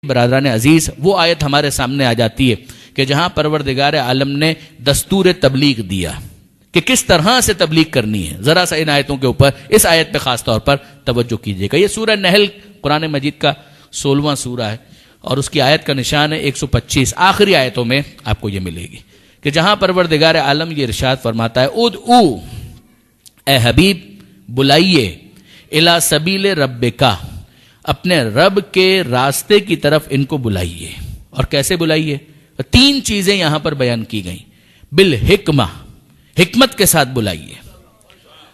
برادران عزیز، وہ آیت ہمارے سامنے آ جاتی ہے کہ جہاں پروردگار عالم نے دستور تبلیغ دیا کہ کس طرح سے تبلیغ کرنی ہے. ذرا سا ان آیتوں کے اوپر، اس آیت پہ خاص طور پر توجہ کیجیے گا. یہ سورہ نحل قرآن مجید کا 16واں سورہ ہے اور اس کی آیت کا نشان ہے 125. آخری آیتوں میں آپ کو یہ ملے گی کہ جہاں پروردگار عالم یہ ارشاد فرماتا ہے ادعو، اے حبیب بلائیے، الی سبیل ربکا، اپنے رب کے راستے کی طرف ان کو بلائیے. اور کیسے بلائیے؟ 3 چیزیں یہاں پر بیان کی گئیں. بالحکمہ، حکمت کے ساتھ بلائیے.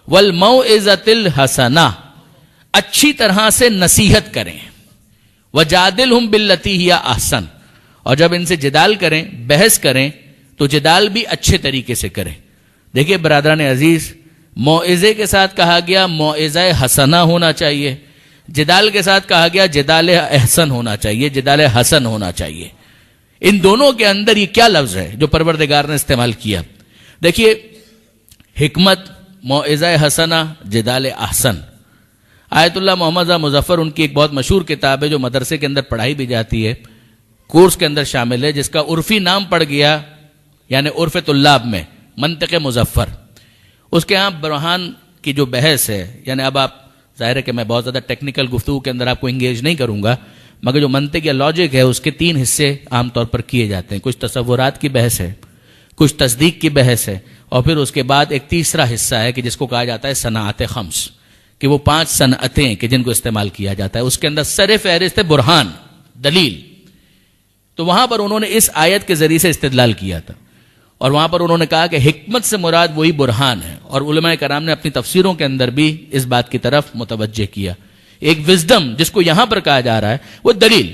والموعظۃ الحسنہ، اچھی طرح سے نصیحت کریں. وجادلہم باللتی ہی احسن، اور جب ان سے جدال کریں، بحث کریں تو جدال بھی اچھے طریقے سے کریں. دیکھیے برادران عزیز، موعظے کے ساتھ کہا گیا موعظہ حسنہ ہونا چاہیے، جدال کے ساتھ کہا گیا جدال احسن ہونا چاہیے، جدال حسن ہونا چاہیے. ان دونوں کے اندر یہ کیا لفظ ہے جو پروردگار نے استعمال کیا؟ دیکھیے، حکمت، موعظہ حسنہ، جدال احسن. آیت اللہ محمد مظفر ان کی ایک بہت مشہور کتاب ہے جو مدرسے کے اندر پڑھائی بھی جاتی ہے، کورس کے اندر شامل ہے، جس کا عرفی نام پڑ گیا یعنی عرف طلاب میں منطق مظفر. اس کے ہاں برہان کی جو بحث ہے، یعنی اب آپ ظاہر ہے کہ میں بہت زیادہ ٹیکنیکل گفتگو کے اندر آپ کو انگیج نہیں کروں گا، مگر جو منطق یا لاجک ہے اس کے 3 حصے عام طور پر کیے جاتے ہیں. کچھ تصورات کی بحث ہے، کچھ تصدیق کی بحث ہے، اور پھر اس کے بعد ایک تیسرا حصہ ہے کہ جس کو کہا جاتا ہے صنعت خمس، کہ وہ 5 صنعتیں کہ جن کو استعمال کیا جاتا ہے. اس کے اندر سر فہرست ہے برہان، دلیل. تو وہاں پر انہوں نے اس آیت کے ذریعے سے استدلال کیا تھا، اور وہاں پر انہوں نے کہا کہ حکمت سے مراد وہی برہان ہے. اور علماء کرام نے اپنی تفسیروں کے اندر بھی اس بات کی طرف متوجہ کیا. ایک وزڈم جس کو یہاں پر کہا جا رہا ہے وہ دلیل،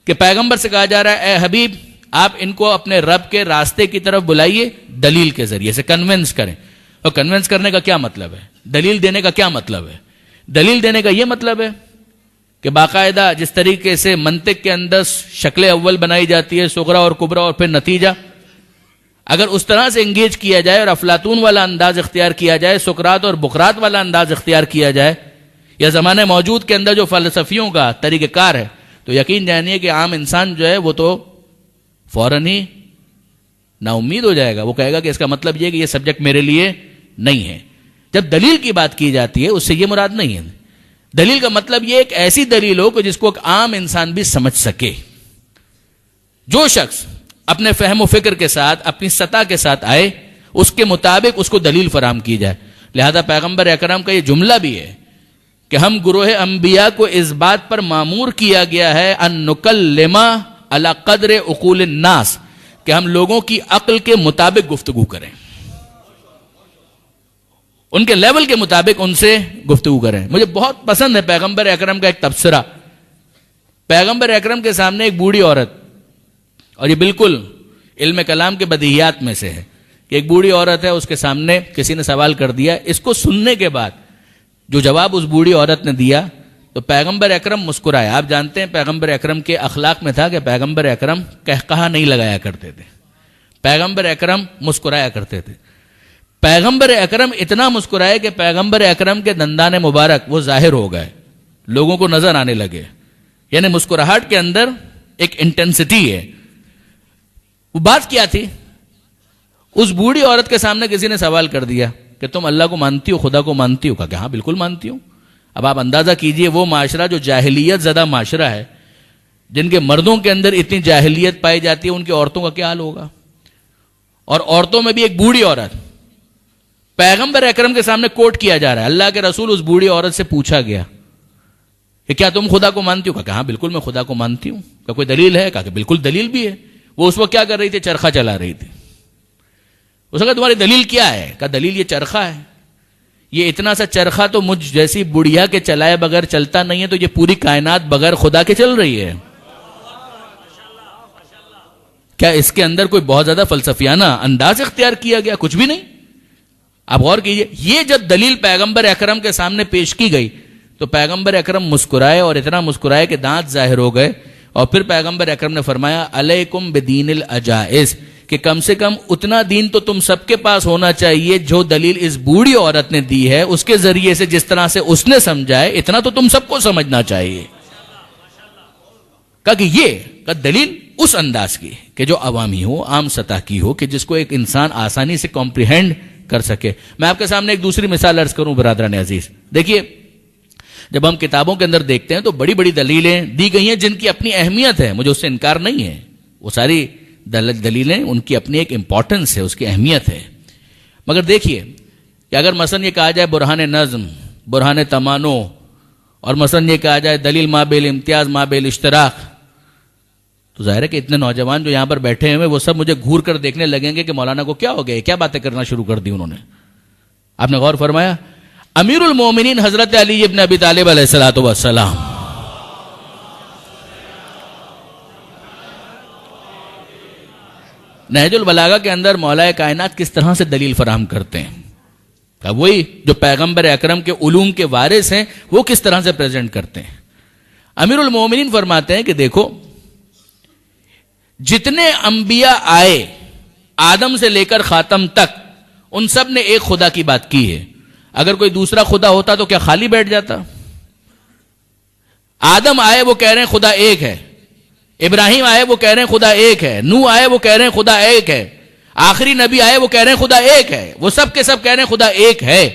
کہ پیغمبر سے کہا جا رہا ہے اے حبیب آپ ان کو اپنے رب کے راستے کی طرف بلائیے، دلیل کے ذریعے سے کنونس کریں. اور کنونس کرنے کا کیا مطلب ہے؟ دلیل دینے کا کیا مطلب ہے؟ دلیل دینے کا یہ مطلب ہے کہ باقاعدہ جس طریقے سے منطق کے اندر شکل اول بنائی جاتی ہے، صغرا اور کبرا اور پھر نتیجہ، اگر اس طرح سے انگیج کیا جائے اور افلاطون والا انداز اختیار کیا جائے، سقراط اور بقراط والا انداز اختیار کیا جائے، یا زمانے موجود کے اندر جو فلسفیوں کا طریقہ کار ہے، تو یقین جانیے کہ عام انسان جو ہے وہ تو فوراً ہی نا امید ہو جائے گا. وہ کہے گا کہ اس کا مطلب یہ کہ یہ سبجیکٹ میرے لیے نہیں ہے. جب دلیل کی بات کی جاتی ہے اس سے یہ مراد نہیں ہے. دلیل کا مطلب یہ ایک ایسی دلیل ہو کہ جس کو ایک عام انسان بھی سمجھ سکے. جو شخص اپنے فہم و فکر کے ساتھ، اپنی سطح کے ساتھ آئے، اس کے مطابق اس کو دلیل فراہم کی جائے. لہذا پیغمبر اکرم کا یہ جملہ بھی ہے کہ ہم گروہ انبیاء کو اس بات پر مامور کیا گیا ہے ان نکلم علی قدر عقول الناس، کہ ہم لوگوں کی عقل کے مطابق گفتگو کریں، ان کے لیول کے مطابق ان سے گفتگو کریں. مجھے بہت پسند ہے پیغمبر اکرم کا ایک تبصرہ. پیغمبر اکرم کے سامنے ایک بوڑھی عورت، اور یہ بالکل علم کلام کے بدیہیات میں سے ہے کہ ایک بوڑھی عورت ہے، اس کے سامنے کسی نے سوال کر دیا. اس کو سننے کے بعد جو جواب اس بوڑھی عورت نے دیا تو پیغمبر اکرم مسکرائے. آپ جانتے ہیں پیغمبر اکرم کے اخلاق میں تھا کہ پیغمبر اکرم قہقہا نہیں لگایا کرتے تھے، پیغمبر اکرم مسکرایا کرتے تھے. پیغمبر اکرم اتنا مسکرائے کہ پیغمبر اکرم کے دندان مبارک وہ ظاہر ہو گئے، لوگوں کو نظر آنے لگے. یعنی مسکراہٹ کے اندر ایک انٹینسٹی ہے. وہ بات کیا تھی؟ اس بوڑھی عورت کے سامنے کسی نے سوال کر دیا کہ تم اللہ کو مانتی ہو، خدا کو مانتی ہو؟ کہا کہ ہاں بالکل مانتی ہوں. اب آپ اندازہ کیجئے وہ معاشرہ جو جاہلیت زدہ معاشرہ ہے، جن کے مردوں کے اندر اتنی جاہلیت پائی جاتی ہے، ان کی عورتوں کا کیا حال ہوگا؟ اور عورتوں میں بھی ایک بوڑھی عورت. پیغمبر اکرم کے سامنے کوٹ کیا جا رہا ہے. اللہ کے رسول اس بوڑھی عورت سے پوچھا گیا کہ کیا تم خدا کو مانتی ہو؟ کہا کہ ہاں بالکل میں خدا کو مانتی ہوں. کیا کوئی دلیل ہے؟ کہا کہ بالکل دلیل بھی ہے. وہ اس وقت کیا کر رہی تھی؟ چرخہ چلا رہی تھی. اس نے کہا تمہاری دلیل کیا ہے؟ کہا دلیل یہ چرخہ ہے. یہ اتنا سا چرخہ تو مجھ جیسی بڑھیا کے چلائے بغیر چلتا نہیں ہے، تو یہ پوری کائنات بغیر خدا کے چل رہی ہے. کیا اس کے اندر کوئی بہت زیادہ فلسفیانہ انداز اختیار کیا گیا؟ کچھ بھی نہیں. آپ غور کیجئے، یہ جب دلیل پیغمبر اکرم کے سامنے پیش کی گئی تو پیغمبر اکرم مسکرائے، اور اتنا مسکرائے کہ دانت ظاہر ہو گئے. اور پھر پیغمبر اکرم نے فرمایا علیکم بدین العجائز، کہ کم سے کم اتنا دین تو تم سب کے پاس ہونا چاہیے جو دلیل اس بوڑھی عورت نے دی ہے، اس کے ذریعے سے جس طرح سے اس نے سمجھائے اتنا تو تم سب کو سمجھنا چاہیے. کہا کہ یہ دلیل اس انداز کی کہ جو عوامی ہو، عام سطح کی ہو، کہ جس کو ایک انسان آسانی سے کمپریہینڈ کر سکے. میں آپ کے سامنے ایک دوسری مثال عرض کروں برادران عزیز. دیکھیے جب ہم کتابوں کے اندر دیکھتے ہیں تو بڑی بڑی دلیلیں دی گئی ہیں جن کی اپنی اہمیت ہے، مجھے اس سے انکار نہیں ہے. وہ ساری دلیلیں ان کی اپنی ایک امپورٹنس ہے، اس کی اہمیت ہے. مگر دیکھیے کہ اگر مثلا یہ کہا جائے برہان نظم، برہان تمانو، اور مثلا یہ کہا جائے دلیل ما بیل امتیاز ما بیل اشتراک، تو ظاہر ہے کہ اتنے نوجوان جو یہاں پر بیٹھے ہوئے وہ سب مجھے گھور کر دیکھنے لگیں گے کہ مولانا کو کیا ہو گیا، کیا باتیں کرنا شروع کر دی انہوں نے. آپ نے غور فرمایا امیر المومنین حضرت علی ابن ابی طالب علیہ الصلوۃ والسلام نہج البلاغہ کے اندر مولا کائنات کس طرح سے دلیل فراہم کرتے ہیں، وہی جو پیغمبر اکرم کے علوم کے وارث ہیں وہ کس طرح سے پریزنٹ کرتے ہیں. امیر المومنین فرماتے ہیں کہ دیکھو جتنے انبیاء آئے آدم سے لے کر خاتم تک ان سب نے ایک خدا کی بات کی ہے. اگر کوئی دوسرا خدا ہوتا تو کیا خالی بیٹھ جاتا؟ آدم آئے وہ کہہ رہے ہیں خدا ایک ہے، ابراہیم آئے وہ کہہ رہے ہیں خدا ایک ہے، نوح آئے وہ کہہ رہے ہیں خدا ایک ہے، آخری نبی آئے وہ کہہ رہے ہیں خدا ایک ہے، وہ سب کے سب کہہ رہے ہیں خدا ایک ہے.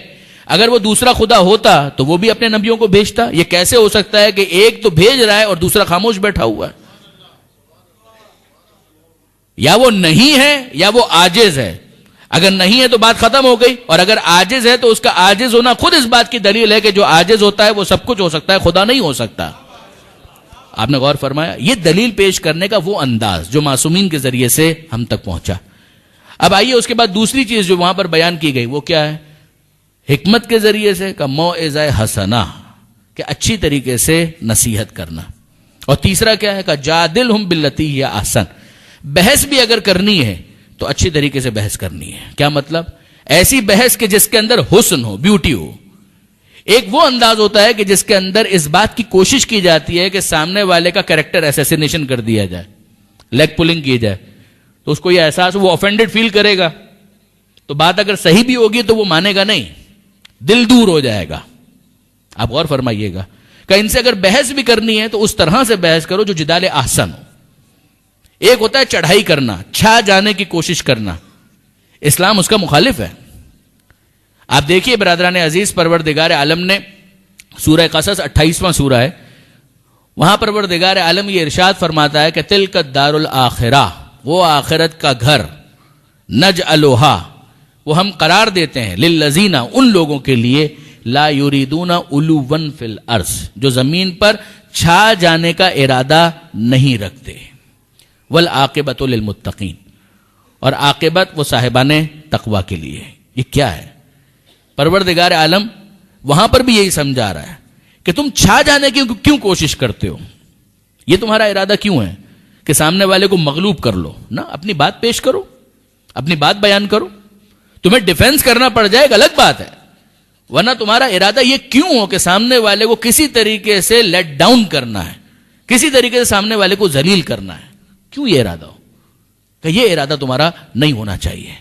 اگر وہ دوسرا خدا ہوتا تو وہ بھی اپنے نبیوں کو بھیجتا. یہ کیسے ہو سکتا ہے کہ ایک تو بھیج رہا ہے اور دوسرا خاموش بیٹھا ہوا ہے؟ یا وہ نہیں ہے یا وہ عاجز ہے. اگر نہیں ہے تو بات ختم ہو گئی، اور اگر عاجز ہے تو اس کا عاجز ہونا خود اس بات کی دلیل ہے کہ جو عاجز ہوتا ہے وہ سب کچھ ہو سکتا ہے، خدا نہیں ہو سکتا. آپ نے غور فرمایا یہ دلیل پیش کرنے کا وہ انداز جو معصومین کے ذریعے سے ہم تک پہنچا. اب آئیے اس کے بعد دوسری چیز جو وہاں پر بیان کی گئی وہ کیا ہے؟ حکمت کے ذریعے سے کا موعظہ حسنہ، کہ اچھی طریقے سے نصیحت کرنا. اور تیسرا کیا ہے؟ کا جادلہم باللتی ہی احسن، بحث بھی اگر کرنی ہے تو اچھی طریقے سے بحث کرنی ہے. کیا مطلب؟ ایسی بحث کہ جس کے اندر حسن ہو، بیوٹی ہو. ایک وہ انداز ہوتا ہے کہ جس کے اندر اس بات کی کوشش کی جاتی ہے کہ سامنے والے کا کریکٹر ایسیسینیشن کر دیا جائے، لیگ پولنگ کی جائے، تو اس کو یہ احساس وہ آفینڈڈ فیل کرے گا، تو بات اگر صحیح بھی ہوگی تو وہ مانے گا نہیں، دل دور ہو جائے گا. آپ غور فرمائیے گا کہ ان سے اگر بحث بھی کرنی ہے تو اس طرح سے بحث کرو جو جدال احسن ہو. ایک ہوتا ہے چڑھائی کرنا، چھا جانے کی کوشش کرنا، اسلام اس کا مخالف ہے. آپ دیکھیے برادران عزیز، پروردگار عالم نے سورہ قصص 28واں سورہ ہے، وہاں پروردگار عالم یہ ارشاد فرماتا ہے کہ تلک الدار الاخرہ، وہ آخرت کا گھر، نجعلھا، وہ ہم قرار دیتے ہیں، للذین، ان لوگوں کے لیے، لا یریدون علوا فی الارض، جو زمین پر چھا جانے کا ارادہ نہیں رکھتے، والعاقبۃ للمتقین، اور عاقبت وہ صاحبان تقوی کے لیے. یہ کیا ہے؟ پروردگار عالم وہاں پر بھی یہی سمجھا رہا ہے کہ تم چھا جانے کی کیوں کوشش کرتے ہو؟ یہ تمہارا ارادہ کیوں ہے کہ سامنے والے کو مغلوب کر لو؟ نہ، اپنی بات پیش کرو، اپنی بات بیان کرو. تمہیں ڈیفینس کرنا پڑ جائے ایک الگ بات ہے، ورنہ تمہارا ارادہ یہ کیوں ہو کہ سامنے والے کو کسی طریقے سے لیٹ ڈاؤن کرنا ہے، کسی طریقے سے سامنے والے کو ذلیل کرنا ہے. کیوں یہ ارادہ ہو؟ کہ یہ ارادہ تمہارا نہیں ہونا چاہیے.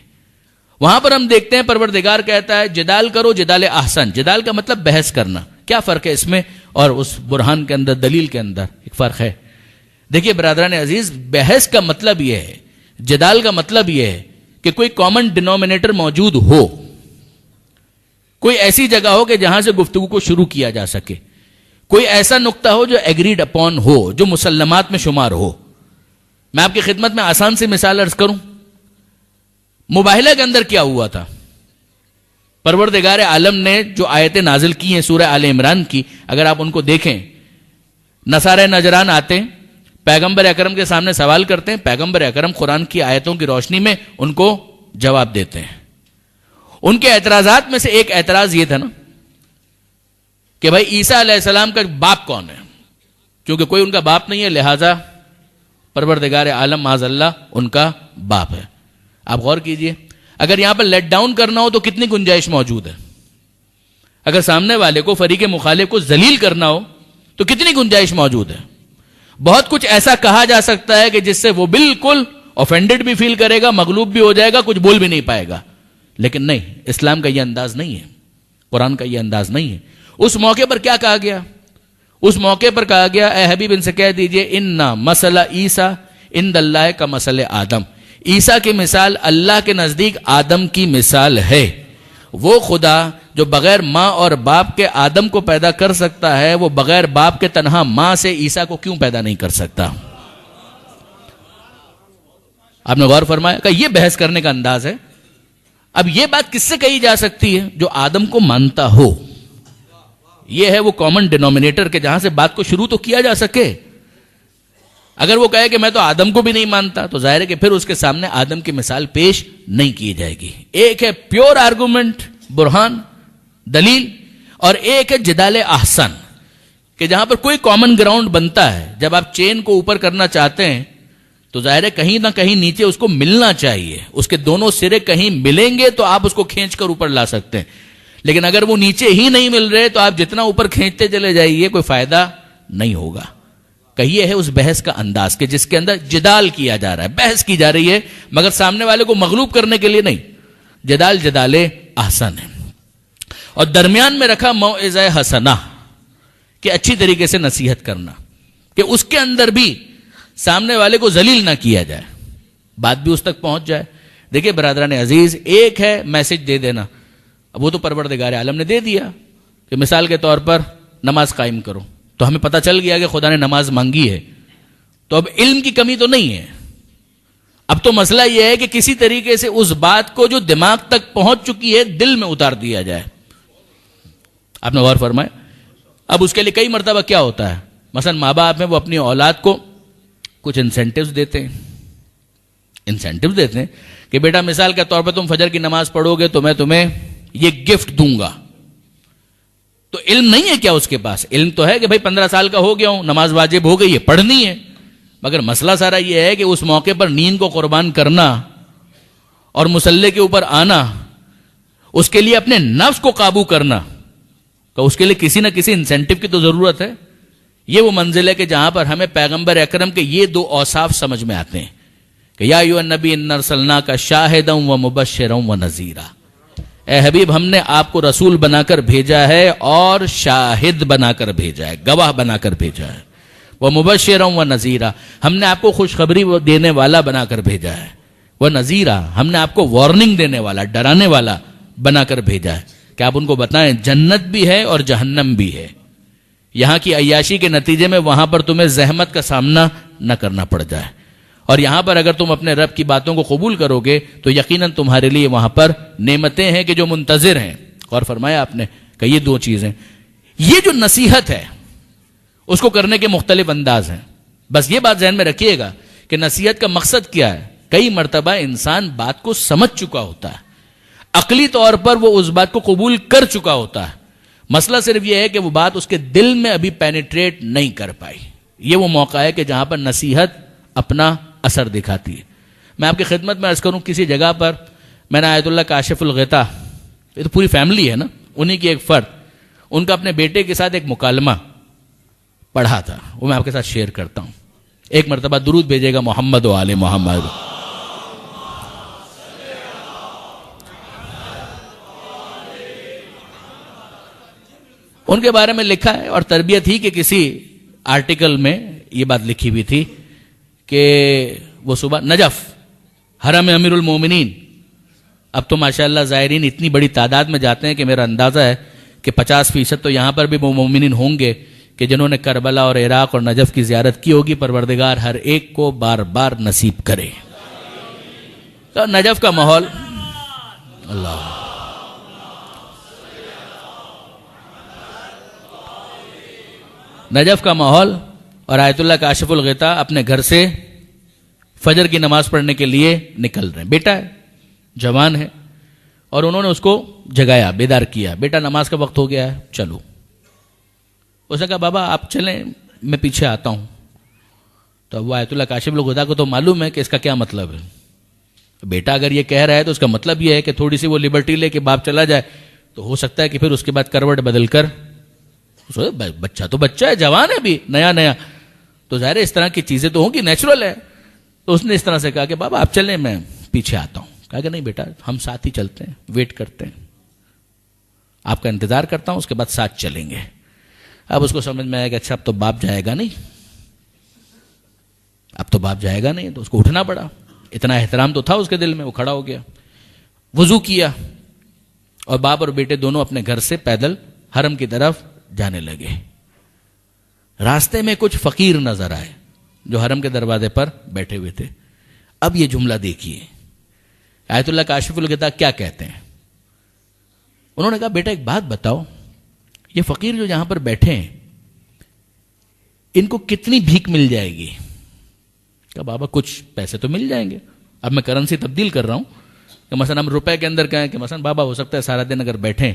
وہاں پر ہم دیکھتے ہیں پروردگار کہتا ہے جدال کرو، جدال احسن. جدال کا مطلب بحث کرنا. کیا فرق ہے اس میں اور اس برہان کے اندر، دلیل کے اندر؟ ایک فرق ہے. دیکھیے برادران عزیز، بحث کا مطلب یہ ہے، جدال کا مطلب یہ ہے کہ کوئی کامن ڈینومینیٹر موجود ہو، کوئی ایسی جگہ ہو کہ جہاں سے گفتگو کو شروع کیا جا سکے، کوئی ایسا نقطہ ہو جو ایگریڈ اپون ہو، جو مسلمات میں شمار ہو. میں آپ کی خدمت میں آسان سی مثال عرض کروں. مباہلہ کے اندر کیا ہوا تھا؟ پروردگار عالم نے جو آیتیں نازل کی ہیں سورہ آل عمران کی، اگر آپ ان کو دیکھیں، نصارہ نجران آتے ہیں، پیغمبر اکرم کے سامنے سوال کرتے ہیں، پیغمبر اکرم قرآن کی آیتوں کی روشنی میں ان کو جواب دیتے ہیں. ان کے اعتراضات میں سے ایک اعتراض یہ تھا نا کہ بھائی عیسیٰ علیہ السلام کا باپ کون ہے؟ کیونکہ کوئی ان کا باپ نہیں ہے، لہذا پروردگار عالم معاذ اللہ ان کا باپ ہے. آپ غور کیجئے، اگر یہاں پر لیٹ ڈاؤن کرنا ہو تو کتنی گنجائش موجود ہے؟ اگر سامنے والے کو، فریق مخالف کو ذلیل کرنا ہو تو کتنی گنجائش موجود ہے؟ بہت کچھ ایسا کہا جا سکتا ہے کہ جس سے وہ بالکل آفینڈڈ بھی فیل کرے گا، مغلوب بھی ہو جائے گا، کچھ بول بھی نہیں پائے گا. لیکن نہیں، اسلام کا یہ انداز نہیں ہے، قرآن کا یہ انداز نہیں ہے. اس موقع پر کیا کہا گیا؟ اس موقع پر کہا گیا اے حبیب ان سے کہہ دیجئے انا مسئلہ عیسیٰ عند اللہ کا مسئلہ آدم، عیسیٰ کی مثال اللہ کے نزدیک آدم کی مثال ہے۔ وہ خدا جو بغیر ماں اور باپ کے آدم کو پیدا کر سکتا ہے، وہ بغیر باپ کے تنہا ماں سے عیسیٰ کو کیوں پیدا نہیں کر سکتا؟ آپ نے غور فرمایا کہ یہ بحث کرنے کا انداز ہے۔ اب یہ بات کس سے کہی جا سکتی ہے؟ جو آدم کو مانتا ہو۔ یہ ہے وہ کامن ڈینومینیٹر کہ جہاں سے بات کو شروع تو کیا جا سکے۔ اگر وہ کہے کہ میں تو آدم کو بھی نہیں مانتا، تو ظاہر ہے کہ پھر اس کے سامنے آدم کی مثال پیش نہیں کی جائے گی۔ ایک ہے پیور آرگومنٹ، برہان، دلیل، اور ایک ہے جدال احسن، کہ جہاں پر کوئی کامن گراؤنڈ بنتا ہے۔ جب آپ چین کو اوپر کرنا چاہتے ہیں تو ظاہر ہے کہیں نہ کہیں نیچے اس کو ملنا چاہیے، اس کے دونوں سرے کہیں ملیں گے تو آپ اس کو کھینچ کر اوپر لا سکتے ہیں۔ لیکن اگر وہ نیچے ہی نہیں مل رہے تو آپ جتنا اوپر کھینچتے چلے جائیے کوئی فائدہ نہیں ہوگا۔ کہ یہ ہے اس بحث کا انداز کہ جس کے اندر جدال کیا جا رہا ہے، بحث کی جا رہی ہے، مگر سامنے والے کو مغلوب کرنے کے لیے نہیں۔ جدال احسن ہے، اور درمیان میں رکھا موعظہ حسنہ، کہ اچھی طریقے سے نصیحت کرنا، کہ اس کے اندر بھی سامنے والے کو ذلیل نہ کیا جائے، بات بھی اس تک پہنچ جائے۔ دیکھیں برادران عزیز، ایک ہے میسج دے دینا، اب وہ تو پروردگار عالم نے دے دیا کہ مثال کے طور پر نماز قائم کرو، تو ہمیں پتہ چل گیا کہ خدا نے نماز مانگی ہے، تو اب علم کی کمی تو نہیں ہے۔ اب تو مسئلہ یہ ہے کہ کسی طریقے سے اس بات کو جو دماغ تک پہنچ چکی ہے دل میں اتار دیا جائے۔ آپ نے غور فرمائے؟ اب اس کے لیے کئی مرتبہ کیا ہوتا ہے، مثلا ماں باپ میں وہ اپنی اولاد کو کچھ انسینٹیوز دیتے ہیں کہ بیٹا مثال کے طور پر تم فجر کی نماز پڑھو گے تو میں تمہیں یہ گفٹ دوں گا۔ تو علم نہیں ہے کیا اس کے پاس؟ علم تو ہے کہ بھائی 15 سال کا ہو گیا ہوں، نماز واجب ہو گئی ہے، پڑھنی ہے، مگر مسئلہ سارا یہ ہے کہ اس موقع پر نیند کو قربان کرنا اور مصلی کے اوپر آنا، اس کے لیے اپنے نفس کو قابو کرنا، تو اس کے لیے کسی نہ کسی انسینٹیو کی تو ضرورت ہے۔ یہ وہ منزل ہے کہ جہاں پر ہمیں پیغمبر اکرم کے یہ دو اوصاف سمجھ میں آتے ہیں کہ یا ایھا النبی انا ارسلناک شاہدا ومبشرا ونذیرا، اے حبیب ہم نے آپ کو رسول بنا کر بھیجا ہے اور شاہد بنا کر بھیجا ہے، گواہ بنا کر بھیجا ہے، ومبشرا ونذیرا، ہم نے آپ کو خوشخبری دینے والا بنا کر بھیجا ہے، ونذیرا، ہم نے آپ کو وارننگ دینے والا، ڈرانے والا بنا کر بھیجا ہے کہ آپ ان کو بتائیں جنت بھی ہے اور جہنم بھی ہے، یہاں کی عیاشی کے نتیجے میں وہاں پر تمہیں زحمت کا سامنا نہ کرنا پڑ جائے، اور یہاں پر اگر تم اپنے رب کی باتوں کو قبول کرو گے تو یقیناً تمہارے لیے وہاں پر نعمتیں ہیں کہ جو منتظر ہیں۔ اور فرمایا آپ نے کہ یہ دو چیزیں، یہ جو نصیحت ہے اس کو کرنے کے مختلف انداز ہیں۔ بس یہ بات ذہن میں رکھیے گا کہ نصیحت کا مقصد کیا ہے۔ کئی مرتبہ انسان بات کو سمجھ چکا ہوتا ہے، عقلی طور پر وہ اس بات کو قبول کر چکا ہوتا ہے، مسئلہ صرف یہ ہے کہ وہ بات اس کے دل میں ابھی پینیٹریٹ نہیں کر پائی۔ یہ وہ موقع ہے کہ جہاں پر نصیحت اپنا اثر دکھاتی ہے۔ میں آپ کی خدمت میں عرض کروں، کسی جگہ پر میں نے آیت اللہ کاشف الغطا، یہ تو پوری فیملی ہے نا، انہی کی ایک فرد، ان کا اپنے بیٹے کے ساتھ ایک مکالمہ پڑھا تھا، وہ میں آپ کے ساتھ شیئر کرتا ہوں۔ ایک مرتبہ درود بھیجے گا محمد و آل محمد۔ ان کے بارے میں لکھا ہے، اور تربیت ہی کہ کسی آرٹیکل میں یہ بات لکھی ہوئی تھی کہ وہ صبح نجف حرم امیر المومنین، اب تو ماشاءاللہ زائرین اتنی بڑی تعداد میں جاتے ہیں کہ میرا اندازہ ہے کہ 50% تو یہاں پر بھی وہ مومنین ہوں گے کہ جنہوں نے کربلا اور عراق اور نجف کی زیارت کی ہوگی۔ پروردگار ہر ایک کو بار بار نصیب کرے۔ تو نجف کا ماحول، اللہ نجف کا ماحول، اور آیت اللہ کاشف الغطا اپنے گھر سے فجر کی نماز پڑھنے کے لیے نکل رہے ہیں۔ بیٹا ہے، جوان ہے، اور انہوں نے اس کو جگایا، بیدار کیا، بیٹا نماز کا وقت ہو گیا ہے، چلو۔ اس نے کہا بابا آپ چلیں، میں پیچھے آتا ہوں۔ تو وہ آیت اللہ کاشف الغطا کو تو معلوم ہے کہ اس کا کیا مطلب ہے۔ بیٹا اگر یہ کہہ رہا ہے تو اس کا مطلب یہ ہے کہ تھوڑی سی وہ لبرٹی لے کے باپ چلا جائے تو ہو سکتا ہے کہ پھر اس کے بعد کروٹ بدل کر، بچہ تو بچہ ہے، جوان ہے بھی نیا نیا، تو ظاہر ہے اس طرح کی چیزیں تو ہوں گی، نیچرل ہے۔ تو اس نے اس طرح سے کہا کہ بابا آپ چلیں، میں پیچھے آتا ہوں۔ کہا کہ نہیں بیٹا، ہم ساتھ ہی چلتے ہیں، ویٹ کرتے ہیں، آپ کا انتظار کرتا ہوں، اس کے بعد ساتھ چلیں گے۔ اب اس کو سمجھ میں آیا کہ اچھا اب تو باپ جائے گا نہیں، تو اس کو اٹھنا پڑا. اتنا احترام تو تھا اس کے دل میں. وہ کھڑا ہو گیا، وضو کیا، اور باپ اور بیٹے دونوں اپنے گھر سے پیدل حرم کی طرف جانے لگے. راستے میں کچھ فقیر نظر آئے جو حرم کے دروازے پر بیٹھے ہوئے تھے. اب یہ جملہ دیکھیے آیت اللہ کاشف الغطا کیا کہتے ہیں. انہوں نے کہا بیٹا ایک بات بتاؤ، یہ فقیر جو یہاں پر بیٹھے ہیں ان کو کتنی بھیک مل جائے گی؟ کہا بابا کچھ پیسے تو مل جائیں گے. اب میں کرنسی تبدیل کر رہا ہوں کہ مثلا ہم روپے کے اندر کہیں کہ مثلا بابا ہو سکتا ہے سارا دن اگر بیٹھیں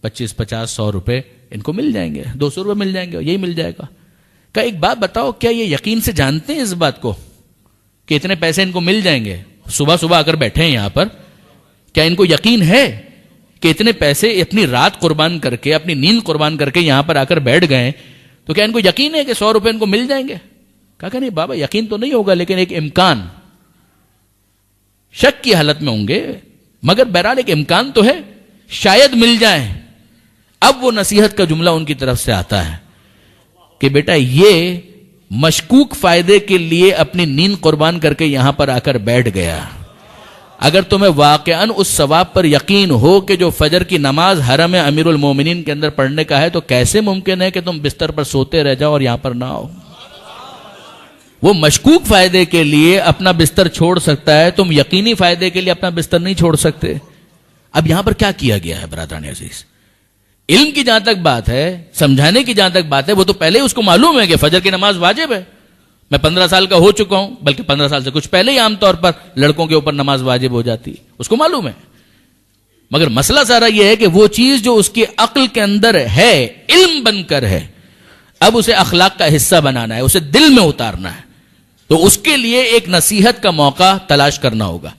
25 50 100 روپے ان کو مل جائیں گے، 200 روپے مل جائیں گے، یہی مل جائے گا. کہ ایک بات بتاؤ، کیا یہ یقین سے جانتے ہیں اس بات کو کہ اتنے پیسے ان کو مل جائیں گے؟ صبح صبح اگر بیٹھے ہیں یہاں پر، کیا ان کو یقین ہے کہ اتنے پیسے اپنی رات قربان کر کے، اپنی نیند قربان کر کے یہاں پر آ کر بیٹھ گئے، تو کیا ان کو یقین ہے کہ 100 روپے ان کو مل جائیں گے؟ کہا کہ نہیں بابا یقین تو نہیں ہوگا، لیکن ایک امکان، شک کی حالت میں ہوں گے، مگر بہرحال ایک امکان تو ہے، شاید مل جائیں. اب وہ نصیحت کا جملہ ان کی طرف سے آتا ہے کہ بیٹا یہ مشکوک فائدے کے لیے اپنی نیند قربان کر کے یہاں پر آ کر بیٹھ گیا. اگر تمہیں واقعاً اس ثواب پر یقین ہو کہ جو فجر کی نماز حرم امیر المومنین کے اندر پڑھنے کا ہے، تو کیسے ممکن ہے کہ تم بستر پر سوتے رہ جاؤ اور یہاں پر نہ آؤ؟ وہ مشکوک فائدے کے لیے اپنا بستر چھوڑ سکتا ہے، تم یقینی فائدے کے لیے اپنا بستر نہیں چھوڑ سکتے. اب یہاں پر کیا کیا گیا ہے برادران عزیز؟ علم کی جہاں تک بات ہے، سمجھانے کی جہاں تک بات ہے، وہ تو پہلے اس کو معلوم ہے کہ فجر کی نماز واجب ہے. میں 15 سال کا ہو چکا ہوں، بلکہ 15 سال سے کچھ پہلے ہی عام طور پر لڑکوں کے اوپر نماز واجب ہو جاتی ہے، اس کو معلوم ہے. مگر مسئلہ سارا یہ ہے کہ وہ چیز جو اس کی عقل کے اندر ہے، علم بن کر ہے، اب اسے اخلاق کا حصہ بنانا ہے، اسے دل میں اتارنا ہے، تو اس کے لیے ایک نصیحت کا موقع تلاش کرنا ہوگا.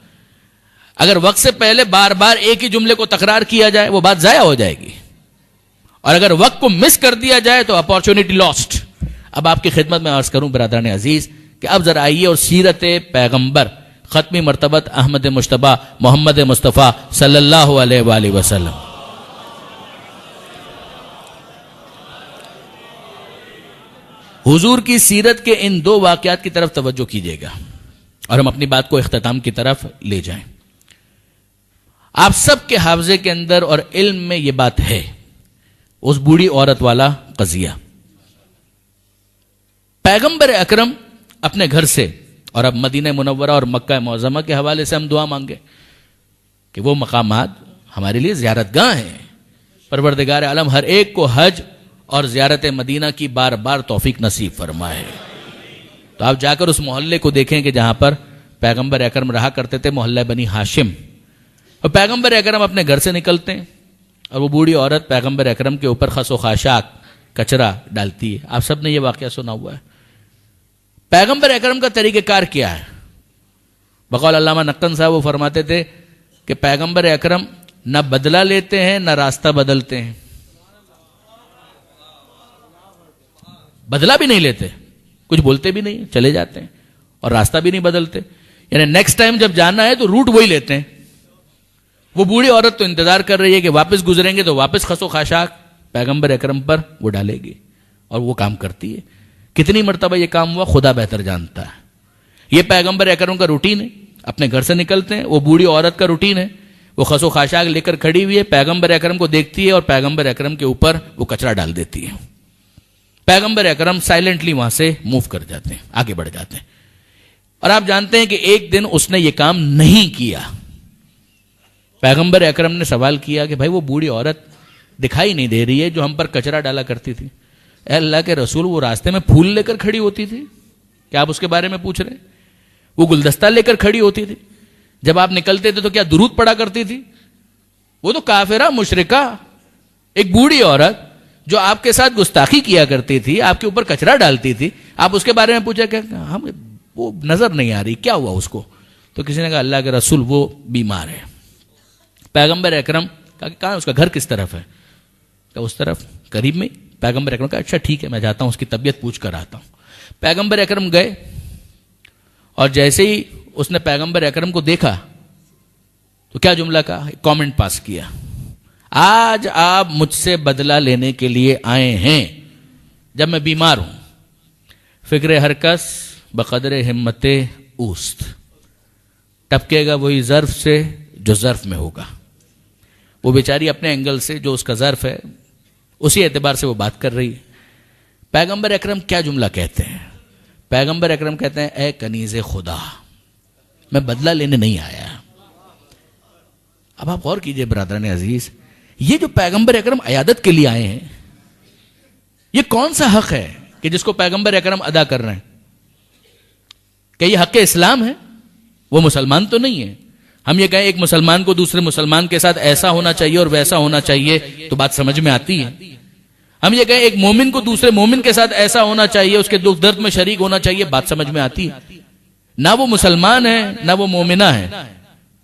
اگر وقت سے پہلے بار بار ایک ہی جملے کو تکرار کیا جائے وہ بات ضائع ہو جائے گی، اور اگر وقت کو مس کر دیا جائے تو اپارچونٹی لاسٹ. اب آپ کی خدمت میں عرض کروں برادران عزیز کہ اب ذرا آئیے اور سیرت پیغمبر ختمی مرتبت احمد مجتبی محمد مصطفیٰ صلی اللہ علیہ وآلہ وسلم، حضور کی سیرت کے ان 2 واقعات کی طرف توجہ کیجیے گا اور ہم اپنی بات کو اختتام کی طرف لے جائیں. آپ سب کے حافظے کے اندر اور علم میں یہ بات ہے، اس بوڑھی عورت والا قضیہ. پیغمبر اکرم اپنے گھر سے، اور اب مدینہ منورہ اور مکہ معظمہ کے حوالے سے ہم دعا مانگے کہ وہ مقامات ہمارے لیے زیارت گاہ ہیں. پروردگار عالم ہر ایک کو حج اور زیارت مدینہ کی بار بار توفیق نصیب فرمائے. تو آپ جا کر اس محلے کو دیکھیں کہ جہاں پر پیغمبر اکرم رہا کرتے تھے، محلہ بنی ہاشم. اور پیغمبر اکرم اپنے گھر سے نکلتے ہیں اور وہ بوڑھی عورت پیغمبر اکرم کے اوپر خس و خاشاک کچرا ڈالتی ہے. آپ سب نے یہ واقعہ سنا ہوا ہے. پیغمبر اکرم کا طریقہ کار کیا ہے؟ بقول علامہ نقطن صاحب وہ فرماتے تھے کہ پیغمبر اکرم نہ بدلہ لیتے ہیں نہ راستہ بدلتے ہیں. بدلہ بھی نہیں لیتے، کچھ بولتے بھی نہیں، چلے جاتے ہیں، اور راستہ بھی نہیں بدلتے. یعنی نیکسٹ ٹائم جب جانا ہے تو روٹ وہی لیتے ہیں. وہ بوڑھی عورت تو انتظار کر رہی ہے کہ واپس گزریں گے تو واپس خس و خاشاک پیغمبر اکرم پر وہ ڈالے گی، اور وہ کام کرتی ہے. کتنی مرتبہ یہ کام ہوا خدا بہتر جانتا ہے. یہ پیغمبر اکرم کا روٹین ہے، اپنے گھر سے نکلتے ہیں. وہ بوڑھی عورت کا روٹین ہے، وہ خس و خاشاک لے کر کھڑی ہوئی ہے، پیغمبر اکرم کو دیکھتی ہے اور پیغمبر اکرم کے اوپر وہ کچرا ڈال دیتی ہے. پیغمبر اکرم سائلنٹلی وہاں سے موو کر جاتے ہیں، آگے بڑھ جاتے ہیں. اور آپ جانتے ہیں کہ ایک دن اس نے یہ کام نہیں کیا. پیغمبر اکرم نے سوال کیا کہ بھائی وہ بوڑھی عورت دکھائی نہیں دے رہی ہے جو ہم پر کچرا ڈالا کرتی تھی. اے اللہ کے رسول، وہ راستے میں پھول لے کر کھڑی ہوتی تھی، کیا آپ اس کے بارے میں پوچھ رہے ہیں؟ وہ گلدستہ لے کر کھڑی ہوتی تھی، جب آپ نکلتے تھے تو کیا درود پڑا کرتی تھی؟ وہ تو کافرہ مشرکہ ایک بوڑھی عورت جو آپ کے ساتھ گستاخی کیا کرتی تھی، آپ کے اوپر کچرا ڈالتی تھی، آپ اس کے بارے میں پوچھا کہ ہم وہ نظر نہیں آ رہی، کیا ہوا اس کو؟ تو کسی نے کہا اللہ کے رسول وہ بیمار ہے. پیغمبر اکرم کہا کہ کہاں اس کا گھر کس طرف ہے؟ کہ اس طرف قریب میں. پیغمبر اکرم کہا اچھا ٹھیک ہے میں جاتا ہوں اس کی طبیعت پوچھ کر آتا ہوں. پیغمبر اکرم گئے اور جیسے ہی اس نے پیغمبر اکرم کو دیکھا تو کیا جملہ کہا؟ کامنٹ پاس کیا، آج آپ مجھ سے بدلہ لینے کے لیے آئے ہیں جب میں بیمار ہوں، فکر ہر کس بقدر ہمت اوست، ٹپکے گا وہی ظرف سے جو ظرف میں ہوگا. وہ بیچاری اپنے اینگل سے جو اس کا ظرف ہے اسی اعتبار سے وہ بات کر رہی ہے. پیغمبر اکرم کیا جملہ کہتے ہیں؟ پیغمبر اکرم کہتے ہیں اے کنیز خدا، میں بدلہ لینے نہیں آیا. اب آپ غور کیجئے برادران عزیز، یہ جو پیغمبر اکرم عیادت کے لیے آئے ہیں، یہ کون سا حق ہے کہ جس کو پیغمبر اکرم ادا کر رہے ہیں؟ کہ یہ حق اسلام ہے؟ وہ مسلمان تو نہیں ہے. ہم یہ کہیں ایک مسلمان کو دوسرے مسلمان کے ساتھ ایسا ہونا چاہیے اور ویسا ہونا چاہیے تو بات سمجھ میں آتی ہے. ہم یہ کہیں ایک مومن کو دوسرے مومن کے ساتھ ایسا ہونا چاہیے، اس کے دکھ درد میں شریک ہونا چاہیے، بات سمجھ میں آتی ہے. نہ وہ مسلمان ہے نہ وہ مومنہ ہے.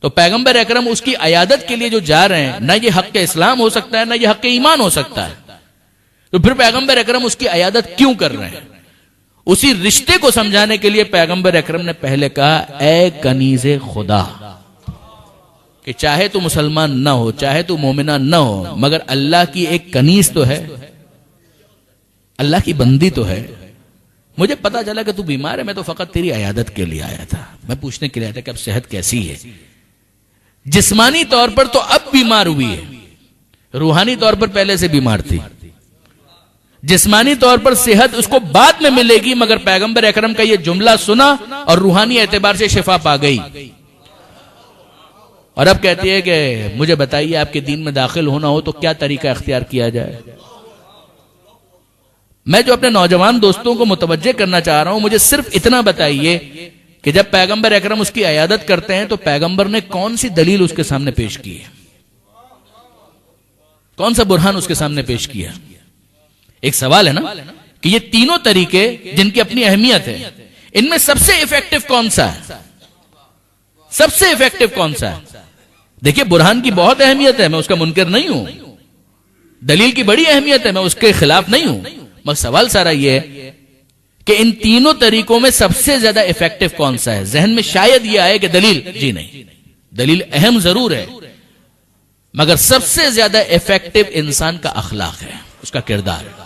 تو پیغمبر اکرم اس کی عیادت کے لیے جو جا رہے ہیں، نہ یہ حق اسلام ہو سکتا ہے نہ یہ حق ایمان ہو سکتا ہے. تو پھر پیغمبر اکرم اس کی عیادت کیوں کر رہے ہیں؟ اسی رشتے کو سمجھانے کے لیے پیغمبر اکرم نے پہلے کہا اے کنیز خدا، کہ چاہے تو مسلمان نہ ہو، چاہے تو مومنہ نہ ہو، مگر اللہ کی ایک کنیز تو ہے، اللہ کی بندی تو ہے. مجھے پتا چلا کہ تو بیمار ہے، میں تو فقط تیری عیادت کے لیے آیا تھا، میں پوچھنے کے لیے آیا تھا کہ اب صحت کیسی ہے. جسمانی طور پر تو اب بیمار ہوئی ہے، روحانی طور پر پہلے سے بیمار تھی. جسمانی طور پر صحت اس کو بعد میں ملے گی، مگر پیغمبر اکرم کا یہ جملہ سنا اور روحانی اعتبار سے شفا پا گئی. اور اب کہتی ہے کہ مجھے بتائیے آپ کے دین میں داخل ہونا ہو تو کیا طریقہ اختیار کیا جائے. میں جو اپنے نوجوان دوستوں کو متوجہ کرنا چاہ رہا ہوں، مجھے صرف اتنا بتائیے کہ جب پیغمبر اکرم اس کی عیادت کرتے ہیں تو پیغمبر نے کون سی دلیل اس کے سامنے پیش کی ہے؟ کون سا برہان اس کے سامنے پیش کیا؟ ایک سوال ہے نا کہ یہ تینوں طریقے جن کی اپنی اہمیت ہے، ان میں سب سے ایفیکٹو کون سا ہے؟ سب سے ایفیکٹو کون سا ہے؟ دیکھیے برہان کی بہت اہمیت ہے، میں اس کا منکر نہیں ہوں. دلیل کی بڑی اہمیت ہے، میں اس کے خلاف نہیں ہوں. مگر سوال سارا یہ ہے کہ ان تینوں طریقوں میں سب سے زیادہ ایفیکٹو کون سا ہے؟ ذہن میں شاید یہ آئے کہ دلیل، جی نہیں، دلیل اہم ضرور ہے، مگر سب سے زیادہ ایفیکٹو انسان کا اخلاق ہے، اس کا کردار ہے،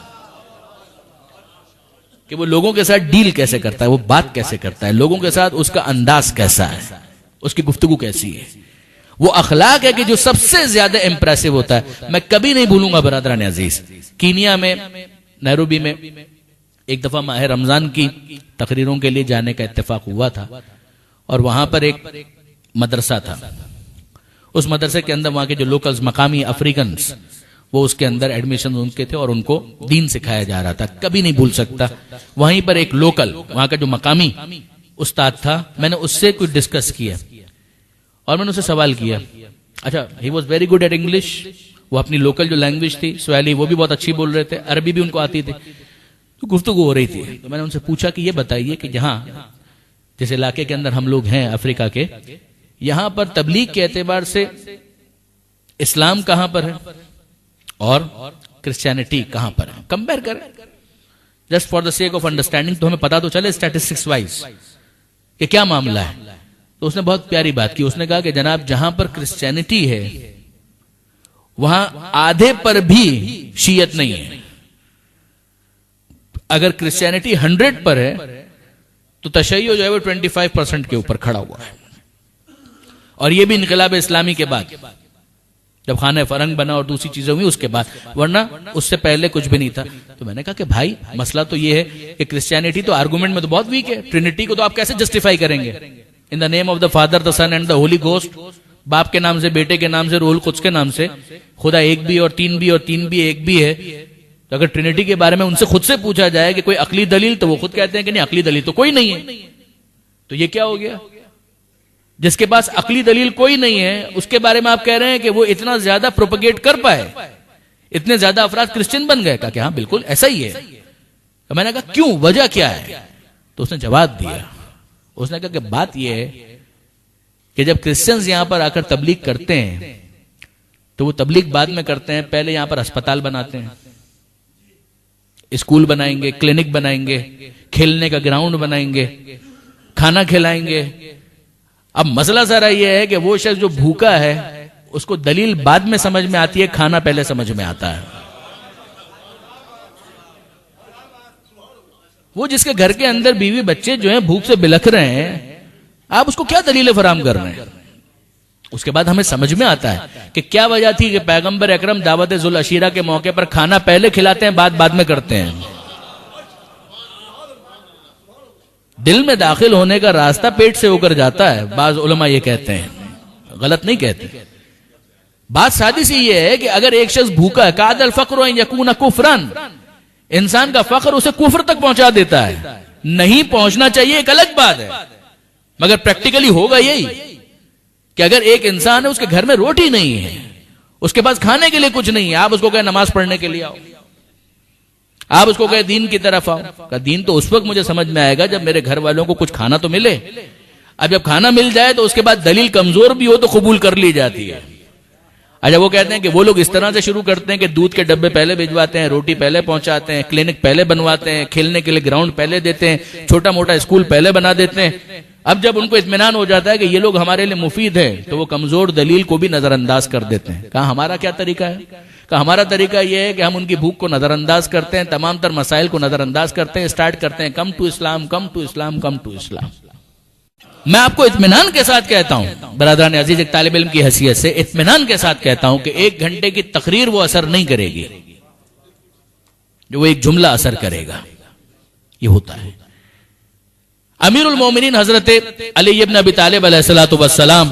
کہ وہ لوگوں کے ساتھ ڈیل کیسے کرتا ہے، وہ بات کیسے کرتا ہے، لوگوں کے ساتھ اس کا انداز کیسا ہے، اس کی گفتگو کیسی ہے. وہ اخلاق ہے کہ جو سب سے زیادہ امپریسو ہوتا ہے. میں کبھی نہیں بھولوں گا برادران عزیز، کینیا میں، نیروبی میں ایک دفعہ ماہ رمضان کی تقریروں کے لیے جانے کا اتفاق ہوا تھا، اور وہاں پر ایک مدرسہ تھا. اس مدرسے کے اندر وہاں کے جو لوکلز، مقامی افریکنز، وہ اس کے اندر ایڈمیشن ان کے تھے اور ان کو دین سکھایا جا رہا تھا. کبھی نہیں بھول سکتا، وہیں پر ایک لوکل وہاں کا جو مقامی استاد تھا، میں نے اس سے کچھ ڈسکس کیا اور میں نے اسے سوال کیا. اچھا، he was very good at English, وہ اپنی لوکل جو لینگویج تھی سواحلی وہ بھی بہت اچھی بول رہے تھے، عربی بھی ان کو آتی تھی، تو گفتگو ہو رہی تھی. تو میں نے ان سے پوچھا کہ یہ بتائیے کہ جہاں جس علاقے کے اندر ہم لوگ ہیں افریقہ کے، یہاں پر تبلیغ کے اعتبار سے اسلام کہاں پر ہے اور کرسچینٹی کہاں پر ہے؟ کمپیئر کریں just for the sake of understanding, تو ہمیں پتا تو چلے اسٹیٹسٹکس وائز کہ کیا معاملہ ہے. تو اس نے بہت پیاری بات کی، اس نے کہا کہ جناب جہاں پر کرسچینٹی ہے وہاں آدھے پر بھی شیعت نہیں ہے. اگر کرسچینٹی 100 پر ہے تو تشیع جو ہے وہ 25% کے اوپر کھڑا ہوا ہے. اور یہ بھی انقلاب اسلامی کے بعد، جب خانہ فرنگ بنا اور دوسری چیزیں ہوئی اس کے بعد، ورنہ اس سے پہلے کچھ بھی نہیں تھا. تو میں نے کہا کہ بھائی مسئلہ تو یہ ہے کہ کرسچینٹی تو آرگومنٹ میں تو بہت ویک ہے، ٹرینٹی کو تو آپ کیسے جسٹیفائی کریں گے؟ In the name of the Father, the Son and the Holy Ghost, باپ کے نام سے، بیٹے کے نام سے، روح القدس کے نام سے، خدا ایک بھی اور تین بھی اور تین بھی ایک بھی ہے. تو اگر ٹرینٹی کے بارے میں ان سے خود سے پوچھا جائے کہ کوئی عقلی دلیل، تو وہ خود کہتے ہیں کہ نہیں، عقلی دلیل تو کوئی نہیں ہے. تو یہ کیا ہو گیا؟ جس کے پاس عقلی دلیل کوئی نہیں ہے اس کے بارے میں آپ کہہ رہے ہیں کہ وہ اتنا زیادہ پروپیگیٹ کر پائے، اتنے زیادہ افراد کرسچن بن گئے. کہا کہ ہاں بالکل ایسا ہی ہے. تو میں نے کہا کیوں، وجہ کیا ہے؟ تو اس نے جواب دیا، اس نے کہا کہ بات یہ ہے کہ جب کرسچنز یہاں پر آ کر تبلیغ کرتے ہیں تو وہ تبلیغ بعد میں کرتے ہیں، پہلے یہاں پر اسپتال بناتے ہیں، اسکول بنائیں گے، کلینک بنائیں گے، کھیلنے کا گراؤنڈ بنائیں گے، کھانا کھلائیں گے. اب مسئلہ ذرا یہ ہے کہ وہ شخص جو بھوکا ہے اس کو دلیل بعد میں سمجھ میں آتی ہے، کھانا پہلے سمجھ میں آتا ہے. وہ جس کے گھر کے اندر بیوی بچے جو ہیں بھوک سے بلکھ رہے ہیں، آپ اس کو کیا دلیلیں فراہم کر رہے ہیں؟ اس کے بعد ہمیں سمجھ میں آتا ہے کہ کیا وجہ تھی کہ پیغمبر اکرم دعوت ذوالعشیرہ کے موقع پر کھانا پہلے کھلاتے ہیں، بعد میں کرتے ہیں۔ دل میں داخل ہونے کا راستہ پیٹ سے ہو کر جاتا ہے، بعض علماء یہ کہتے ہیں، غلط نہیں کہتے۔ بات سادی سی یہ ہے کہ اگر ایک شخص بھوکا ہے، کاد الفقر ان یکون کفرن، انسان کا فقر اسے کفر تک پہنچا دیتا ہے۔ نہیں پہنچنا چاہیے ایک الگ بات ہے، مگر پریکٹیکلی ہوگا یہی کہ اگر ایک انسان ہے، اس کے گھر میں روٹی نہیں ہے، اس کے پاس کھانے کے لیے کچھ نہیں ہے، آپ اس کو کہیں نماز پڑھنے کے لیے آؤ، آپ اس کو کہیں دین کی طرف آؤ، کہ دین تو اس وقت مجھے سمجھ میں آئے گا جب میرے گھر والوں کو کچھ کھانا تو ملے۔ اب جب کھانا مل جائے تو اس کے بعد دلیل کمزور بھی ہو تو قبول کر لی جاتی ہے۔ اچھا، وہ کہتے ہیں کہ وہ لوگ اس طرح سے شروع کرتے ہیں کہ دودھ کے ڈبے پہلے بھجواتے ہیں، روٹی پہلے پہنچاتے ہیں، کلینک پہلے بنواتے ہیں، کھیلنے کے لیے گراؤنڈ پہلے دیتے ہیں، چھوٹا موٹا اسکول پہلے بنا دیتے ہیں۔ اب جب ان کو اطمینان ہو جاتا ہے کہ یہ لوگ ہمارے لیے مفید ہیں تو وہ کمزور دلیل کو بھی نظر انداز کر دیتے ہیں۔ کہا ہمارا کیا طریقہ ہے؟ کہا ہمارا طریقہ یہ ہے کہ ہم ان کی بھوک کو نظر انداز کرتے ہیں، تمام تر مسائل کو نظر انداز کرتے ہیں، اسٹارٹ کرتے ہیں come to Islam, come to Islam, come to Islam. میں آپ کو اطمینان کے ساتھ کہتا ہوں برادران عزیز، ایک طالب علم کی حیثیت سے اطمینان کے ساتھ کہتا ہوں کہ 1 گھنٹے کی تقریر وہ اثر نہیں کرے گی جو وہ ایک جملہ اثر کرے گا۔ یہ ہوتا ہے۔ امیر المومنین حضرت علی ابن ابی طالب علیہ الصلوۃ والسلام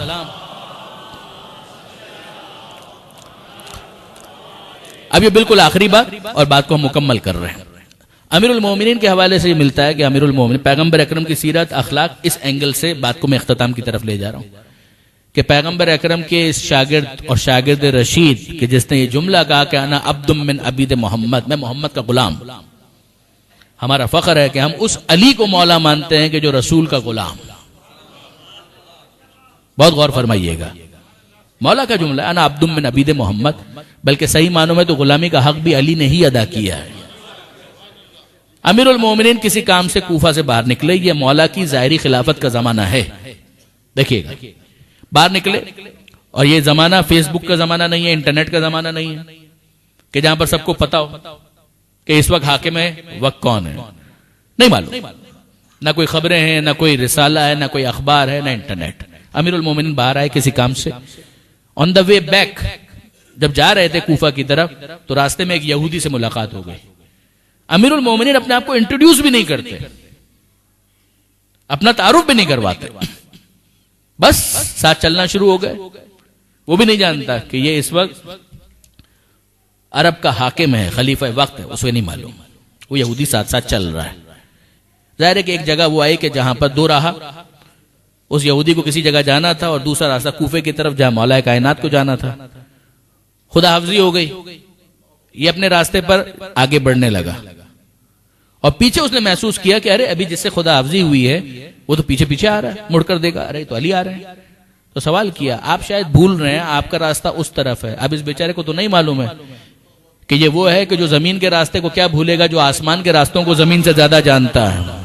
اب یہ بالکل آخری بات اور بات کو ہم مکمل کر رہے ہیں۔ امیر المومنین کے حوالے سے یہ ملتا ہے کہ امیر المومنین پیغمبر اکرم کی سیرت اخلاق، اس اینگل سے بات کو میں اختتام کی طرف لے جا رہا ہوں کہ پیغمبر اکرم کے اس شاگرد اور شاگرد رشید کہ جس نے یہ جملہ کہا کہ انا عبد من عبید محمد، میں محمد کا غلام، ہمارا فخر ہے کہ ہم اس علی کو مولا مانتے ہیں کہ جو رسول کا غلام۔ بہت غور فرمائیے گا، مولا کا جملہ انا عبد من عبید محمد، بلکہ صحیح معنوں میں تو غلامی کا حق بھی علی نے ہی ادا کیا ہے۔ امیر المومنین کسی کام سے کوفہ سے باہر نکلے، یہ مولا کی ظاہری خلافت کا زمانہ ہے، دیکھیے گا، باہر نکلے، اور یہ زمانہ فیس بک کا زمانہ نہیں ہے، انٹرنیٹ کا زمانہ نہیں ہے کہ جہاں پر سب کو پتا ہو کہ اس وقت حاکم ہے، وقت کون ہے، نہیں معلوم، نہ کوئی خبریں ہیں، نہ کوئی رسالہ ہے، نہ کوئی اخبار ہے، نہ انٹرنیٹ۔ امیر المومنین باہر آئے کسی کام سے، آن دا وے بیک جب جا رہے تھے کوفہ کی طرف تو راستے میں ایک یہودی سے ملاقات ہو گئی۔ امیر المومنین اپنے آپ کو انٹروڈیوس بھی نہیں کرتے، اپنا تعارف بھی نہیں کرواتے، بس ساتھ چلنا شروع ہو گئے۔ وہ بھی نہیں جانتا کہ یہ اس وقت عرب کا حاکم ہے، خلیفہ وقت ہے، اسے نہیں معلوم، وہ یہودی ساتھ ساتھ چل رہا ہے۔ ظاہر ہے کہ ایک جگہ وہ آئی کہ جہاں پر 2 راہ، اس یہودی کو کسی جگہ جانا تھا اور دوسرا راستہ کوفے کی طرف جہاں مولا کائنات کو جانا تھا۔ خدا حافظی ہو گئی، یہ اپنے راستے پر آگے بڑھنے لگا اور پیچھے اس نے محسوس کیا کہ ارے ابھی جس سے خدا حافظی ہوئی ہے وہ تو پیچھے پیچھے آ رہا ہے، مڑ کر دیکھا ارے تو علی آ رہے ہیں، تو سوال کیا آپ شاید بھول رہے ہیں، آپ کا راستہ اس طرف ہے۔ اب اس بیچارے کو تو نہیں معلوم ہے کہ یہ وہ ہے کہ جو زمین کے راستے کو کیا بھولے گا جو آسمان کے راستوں کو زمین سے زیادہ جانتا ہے۔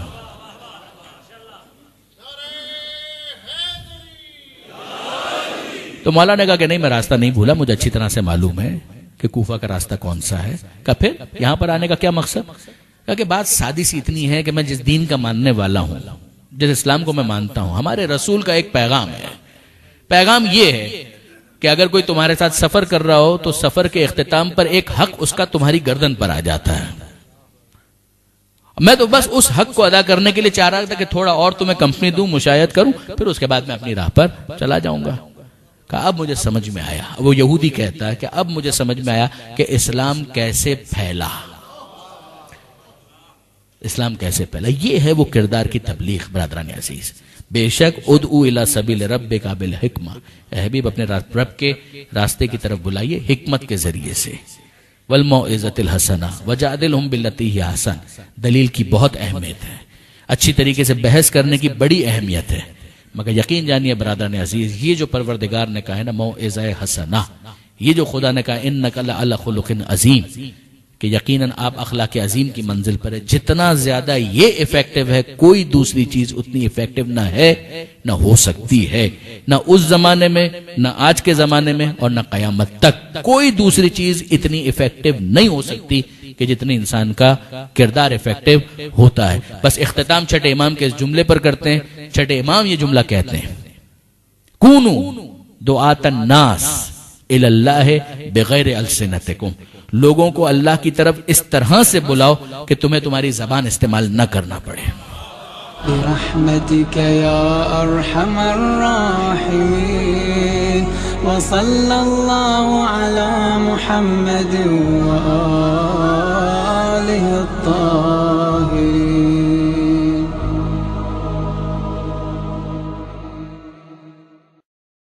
تو مولا نے کہا کہ نہیں، میں راستہ نہیں بھولا، مجھے اچھی طرح سے معلوم ہے کہ کوفہ کا راستہ کون سا ہے۔ کہا پھر یہاں پر آنے کا کیا مقصد؟ کہا کہ بات سادی سی اتنی ہے کہ میں جس دین کا ماننے والا ہوں، جس اسلام کو میں مانتا ہوں، ہمارے رسول کا ایک پیغام ہے۔ پیغام یہ ہے کہ اگر کوئی تمہارے ساتھ سفر کر رہا ہو تو سفر کے اختتام پر ایک حق اس کا تمہاری گردن پر آ جاتا ہے۔ میں تو بس اس حق کو ادا کرنے کے لیے چاہ رہا تھا کہ تھوڑا اور تمہیں کمپنی دوں، مشایعت کروں، پھر اس کے بعد میں اپنی راہ پر چلا جاؤں گا۔ کہا اب مجھے سمجھ میں آیا، وہ یہودی کہتا ہے کہ اب مجھے سمجھ میں آیا کہ اسلام کیسے پھیلا، اسلام کیسے پھیلا۔ یہ ہے وہ کردار کی تبلیغ برادران عزیز۔ بے شک ادعو الی سبیل ربک بالحکمہ، اے حبیب اپنے رب کے راستے کی طرف بلائیے حکمت کے ذریعے سے، والموعظۃ الحسنہ وجادلہم باللتی ہی احسن، دلیل کی بہت اہمیت ہے، اچھی طریقے سے بحث کرنے کی بڑی اہمیت ہے، مگر یقین جانیے برادران عزیز یہ جو پروردگار نے کہا ہے نا موعظہ حسنہ، یہ جو خدا نے کہا انک لعلی خلق عظیم، کہ یقیناً آپ اخلاق عظیم کی منزل پر ہے، جتنا زیادہ یہ ایفیکٹو ہے کوئی دوسری چیز اتنی ایفیکٹو نہ ہے نہ ہو سکتی ہے، نہ اس زمانے میں، نہ آج کے زمانے میں، اور نہ قیامت تک کوئی دوسری چیز اتنی ایفیکٹو نہیں ہو سکتی کہ جتنی انسان کا کردار افیکٹو ہوتا ہے. بس اختتام چھٹے امام کے اس جملے پر کرتے ہیں. چھٹے امام یہ جملہ کہتے ہیں کونو دعات الناس الی اللہ بغیر السنتکم، لوگوں کو اللہ کی طرف اس طرح سے بلاؤ کہ تمہیں تمہاری زبان استعمال نہ کرنا پڑے. برحمتك يا أرحم الراحمين وصلى الله على محمد وآله الطاهرين.